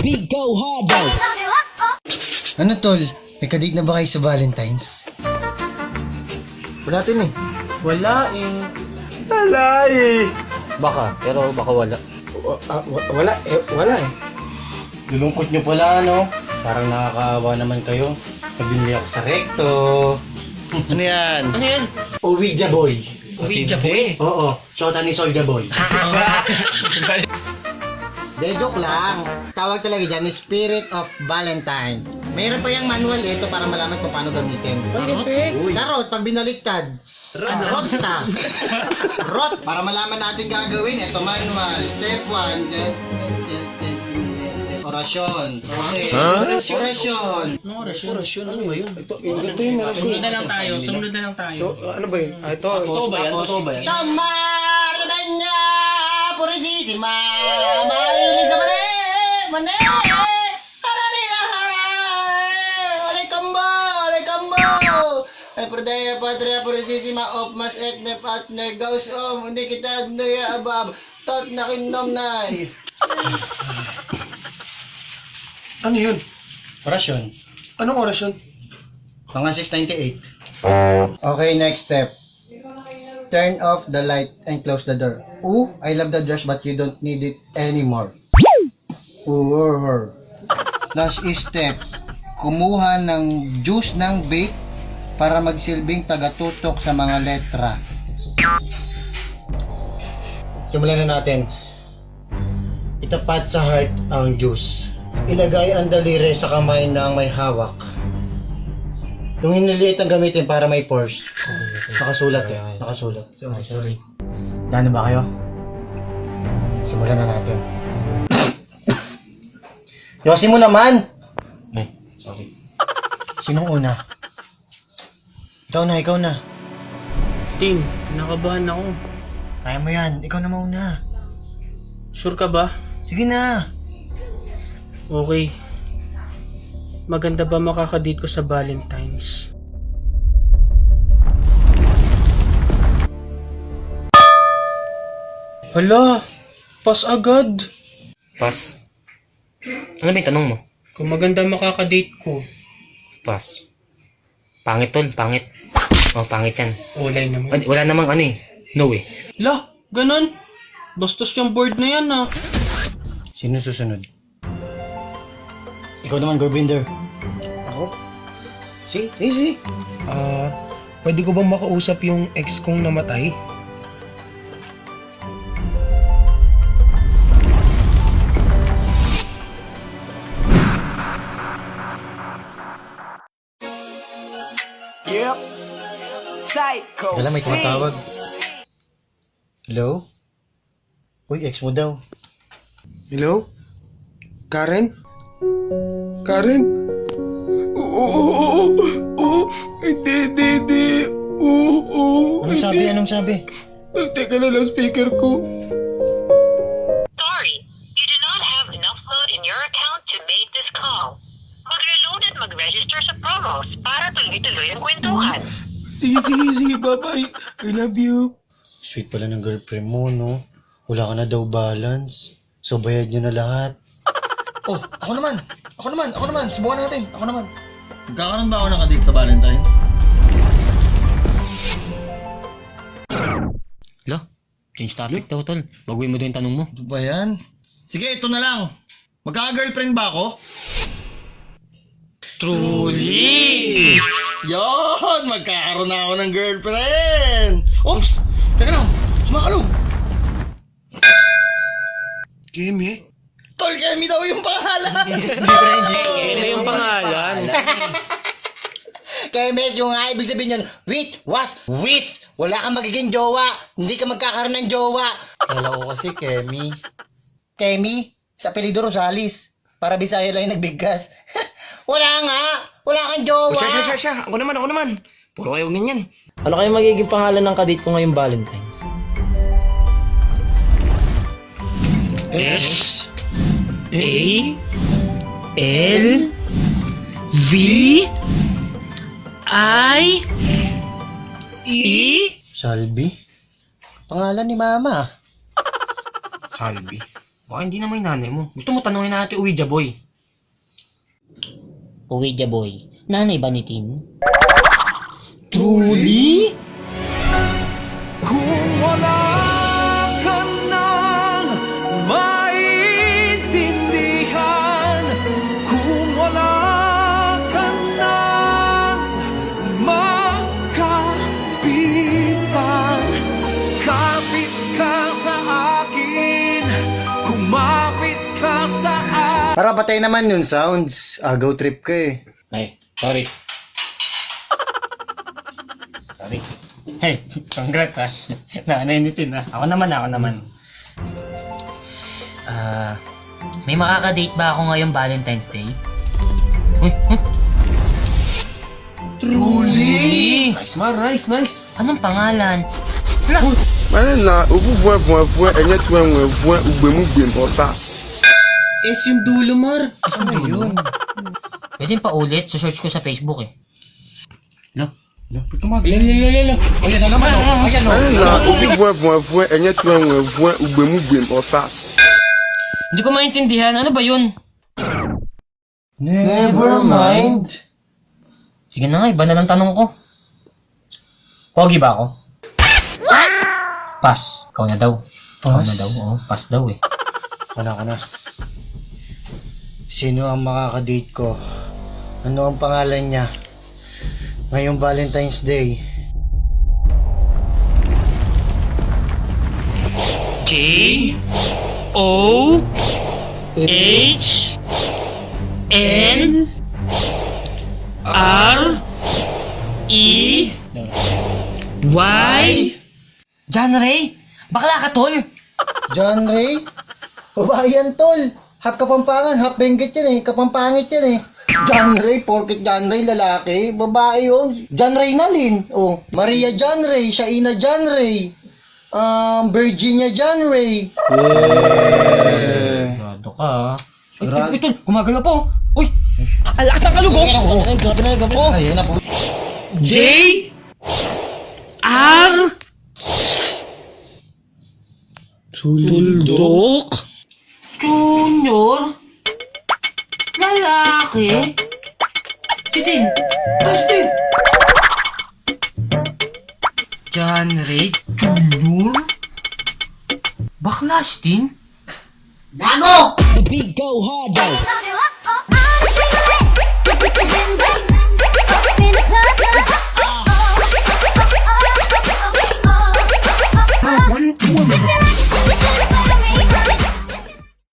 beat go harder. Ano tol? May kadig na ba kayo sa Valentine's? Wala din eh. Wala eh. Wala eh. Baka, pero baka wala. Wala eh. Lulungkot nyo pala, no? Parang nakakaawa naman kayo. Nabili ako sa recto. Ano yan? Ano yan? Ouija boy. Ouija boy? Oo, shota ni Soldier Boy. De, joke lang. Tawag talaga dyan, Spirit of Valentine. Mayroon pa yung manual ito para malaman kung paano gamitin. Tarot, pag binaliktad. Rot ka. Rot, para malaman natin gagawin. Ito manual. Step 1. Orasyon. Okay. Orasyon. Orasyon? Ano ba yun? Sumunod na lang tayo. Ano ba yun? Ito. Totoo ba yan? Tomar Benya Purisissima Mayunin sa mane Ole combo Ay perdaya patria purisissima of mas etne partner goes hindi kita nuya abab tot na kinom nay. Ano yun? Orasyon. Anong orasyon? Mga 698. Okay, next step. Turn off the light and close the door. Ooh, I love the dress but you don't need it anymore. Ooh. Last step. Kumuha ng juice ng vape para magsilbing tagatutok sa mga letra. Simulan na natin. Itapat sa heart ang juice. Ilagay ang daliri sa kamay ng may hawak. Yung hiniliit ang gamitin para may pores. Nakasulat eh. Nakasulat. Sorry. Dano ba kayo? Simulan na natin. Yosi mo naman! Ay, sorry. Sinong una? Ikaw na. Ting, nakabahan ako. Kaya mo yan. Ikaw na mauna. Sure ka ba? Sige na. Okay. Maganda ba makakadate ko sa Valentine's? Hala, pas agad. Pas. Ano ba yung tanong mo? Kung maganda makakadate ko, Pas. Pangit tol, pangit. Oh, pangit yan. ulay naman. Wala namang ano eh. No eh. La, ganun. Bastos yung board na yan ah. Sino susunod? Ikaw naman, Gorbinder. Ako? Sige. Pwede ko bang makausap yung ex kong namatay? Yep. Psycho. Wala, may tumatawag. Hello? Uy, ex mo daw. Hello? Karen? Karen? Oo. Hindi. Oo. Anong sabi? Teka na lang speaker ko. Sorry, you do not have enough load in your account to make this call. Mag-reload at mag-register sa promos para tuloy-tuloy ang kwentuhan. Sige, bye-bye. I love you. Sweet pala ng girlfriend mo, no? Wala ka na daw balance. So, bayad nyo na lahat. Oh, ako naman. Subukan natin. Ako naman. Magkakaroon ba ako nakadate sa Valentine's? Lo, change topic daw tol. Baguhin mo din yung tanong mo. Ano ba yan? Sige, ito na lang. Magkaka-girlfriend ba ako? Truly! Yon! Magkakaroon na ako ng girlfriend! Oops! Teka lang! Sumakalog! Kimi? Tol, Kemi daw yung pangalan! Ano yung pangalan? Kemes, yung nga ibig sabihin yun, with. Wala kang magiging jowa. Hindi ka magkakaroon ng jowa. Kala ko kasi, Kemi. Kemi? Sa apelido Rosales. Para Bisaya lang yung nagbigkas. Wala nga! Wala kang jowa! Siya. Ako naman. Puro kayo ganyan. Ano kayo magiging pangalan ng kadate ko ngayong Valentine's? S A L V I E Salvi? Pangalan ni Mama. Salvi. Baka hindi naman yung nanay mo. Gusto mo tanungin natin Ouija boy. Ouija boy, nanay ba ni Tin? Truly? Kung wala ka nang maintindihan, kung wala ka nang makapitan, kapit ka sa akin, kumapit ka sa akin. Para patay naman yun, sounds. Agaw trip ka eh. Ay, sorry. Sorry. Hey, congrats ha. Nanay ni Tin ha. Ako naman. May makaka-date ba ako ngayong Valentine's Day? Uy, Truly? Nice man, nice. anong pangalan? Mane na ovuvuevuevue enye tuenwevue ugbemugbe osas. S yung dulo, Mar. Ano yun? Pwede pa ulit, search ko sa Facebook eh. Lala. Ayan na naman, oh. Ayan, Mane oh. na ovuvuevuevue enye tuenwevue ugbemugbe osas. Hindi ko maintindihan, ano ba yun? Never mind. Sige na nga, iba na lang tanong ko. Pogi ba ako? Pass. Ikaw na daw. Ikaw na daw. Oo, pass daw eh. Wala ka na. Sino ang makakadate ko? Ano ang pangalan niya? Ngayong Valentine's Day. K-O-H-N-R-E-Y John Ray? Bakla ka, tol? John Ray? Babae yan, tol. Half Kapampangan, half Benguet yan eh. Kapampangit yan eh. John Ray, porket John Ray lalaki. Babae yun. John Ray Nalin. Oh, Maria John Ray, Shaina John Ray. Virginia John Ray. Grado ka, Uy, tol, gumagalaw pa oh. Uy, alakas ng kalugong. Ayun na po. Tuldok? Junior? Lalaki? Si Tin? Dustin. John Ray? Junior? Bakla si Tin? The beat go hard though.